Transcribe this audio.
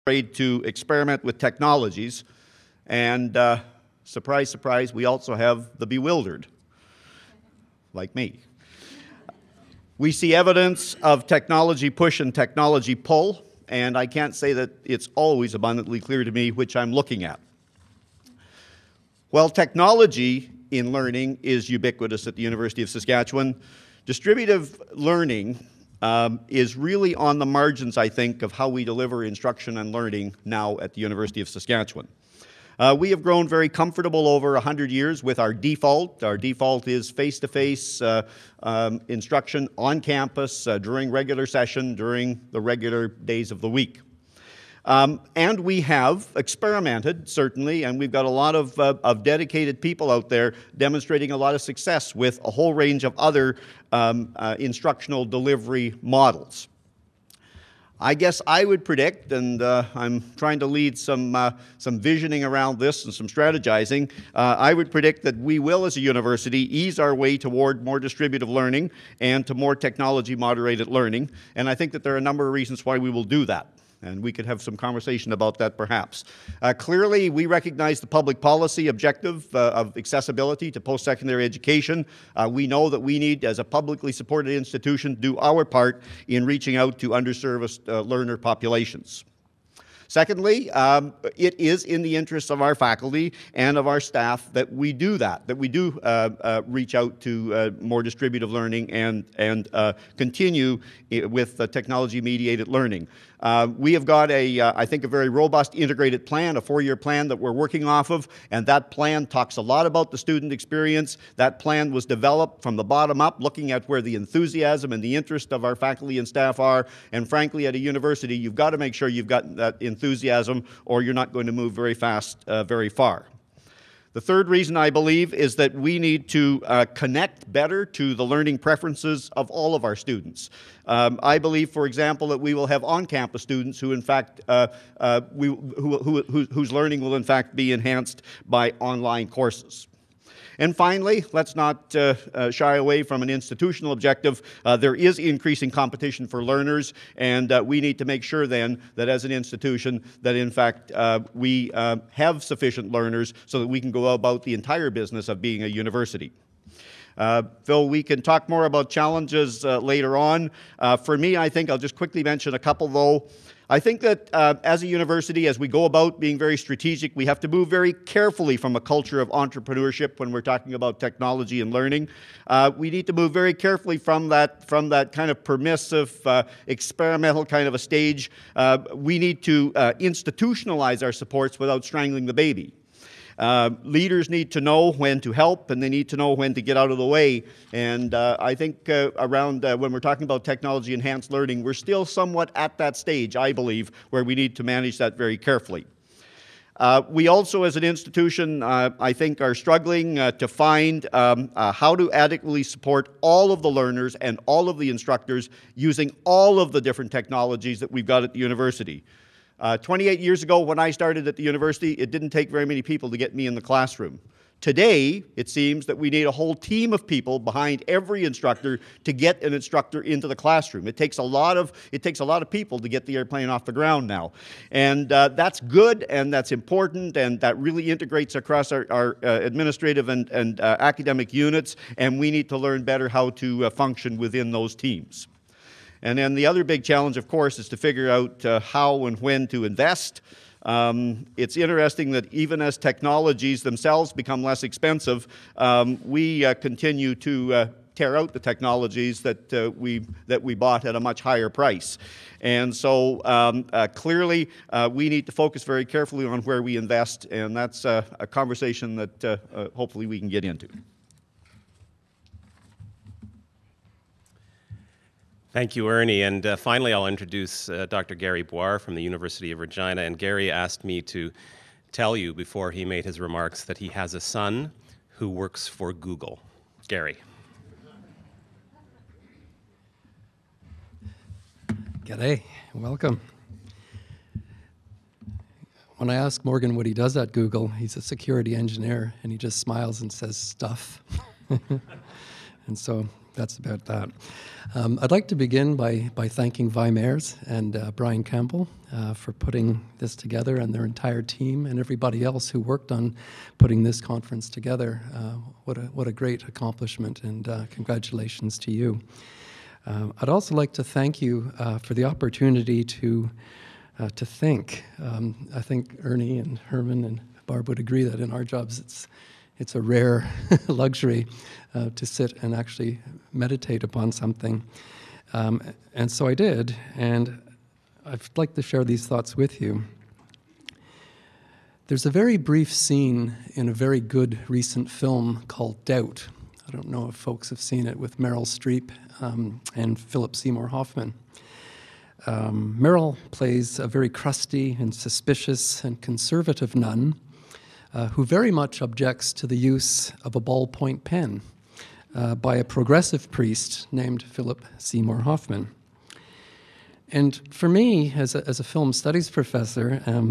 afraid to experiment with technologies. And surprise, surprise, we also have the bewildered, like me. We see evidence of technology push and technology pull, and I can't say that it's always abundantly clear to me which I'm looking at. While technology in learning is ubiquitous at the University of Saskatchewan, distributive learning is really on the margins, I think, of how we deliver instruction and learning now at the University of Saskatchewan. We have grown very comfortable over 100 years with our default. Our default is face-to-face instruction on campus during regular session, during the regular days of the week. And we have experimented, certainly, and we've got a lot of dedicated people out there demonstrating a lot of success with a whole range of other instructional delivery models. I guess I would predict, and I'm trying to lead some visioning around this and some strategizing, I would predict that we will, as a university, ease our way toward more distributive learning and to more technology-moderated learning, and I think that there are a number of reasons why we will do that. And we could have some conversation about that, perhaps. Clearly, we recognize the public policy objective of accessibility to post-secondary education. We know that we need, as a publicly supported institution, do our part in reaching out to underserviced learner populations. Secondly, it is in the interests of our faculty and of our staff that we do that we do reach out to more distributive learning and continue with technology-mediated learning. We have got I think, a very robust integrated plan, a 4-year plan that we're working off of, and that plan talks a lot about the student experience. That plan was developed from the bottom up, looking at where the enthusiasm and the interest of our faculty and staff are, and frankly, at a university, you've got to make sure you've got that enthusiasm, or you're not going to move very fast, very far. The third reason, I believe, is that we need to connect better to the learning preferences of all of our students. I believe, for example, that we will have on-campus students who, in fact, whose learning will, in fact, be enhanced by online courses. And finally, let's not shy away from an institutional objective. There is increasing competition for learners, and we need to make sure then that as an institution that in fact we have sufficient learners so that we can go about the entire business of being a university. Phil, we can talk more about challenges later on. For me, I think I'll just quickly mention a couple, though. I think that as a university, as we go about being very strategic, we have to move very carefully from a culture of entrepreneurship when we're talking about technology and learning. We need to move very carefully from that kind of permissive, experimental kind of a stage. We need to institutionalize our supports without strangling the baby. Leaders need to know when to help, and they need to know when to get out of the way. And I think around when we're talking about technology-enhanced learning, we're still somewhat at that stage, I believe, where we need to manage that very carefully. We also, as an institution, I think, are struggling to find how to adequately support all of the learners and all of the instructors using all of the different technologies that we've got at the university. 28 years ago, when I started at the university, it didn't take very many people to get me in the classroom. Today, it seems that we need a whole team of people behind every instructor to get an instructor into the classroom. It takes a lot of people to get the airplane off the ground now. And that's good, and that's important, and that really integrates across our administrative and academic units, and we need to learn better how to function within those teams. And then the other big challenge, of course, is to figure out how and when to invest. It's interesting that even as technologies themselves become less expensive, we continue to tear out the technologies that we bought at a much higher price. And so clearly we need to focus very carefully on where we invest, and that's a conversation that hopefully we can get into. Thank you, Ernie. And finally, I'll introduce Dr. Gary Boire from the University of Regina. And Gary asked me to tell you before he made his remarks that he has a son who works for Google. Gary. G'day, welcome. When I ask Morgan what he does at Google, he's a security engineer, and he just smiles and says stuff. And so that's about that. I'd like to begin by thanking Weimers and Brian Campbell for putting this together, and their entire team, and everybody else who worked on putting this conference together. What a great accomplishment, and congratulations to you. I'd also like to thank you for the opportunity to think. I think Ernie and Herman and Barb would agree that in our jobs it's a rare luxury to sit and actually meditate upon something. And so I did, and I'd like to share these thoughts with you. There's a very brief scene in a very good recent film called Doubt. I don't know if folks have seen it, with Meryl Streep and Philip Seymour Hoffman. Meryl plays a very crusty and suspicious and conservative nun who very much objects to the use of a ballpoint pen by a progressive priest named Philip Seymour Hoffman. And for me, as a film studies professor,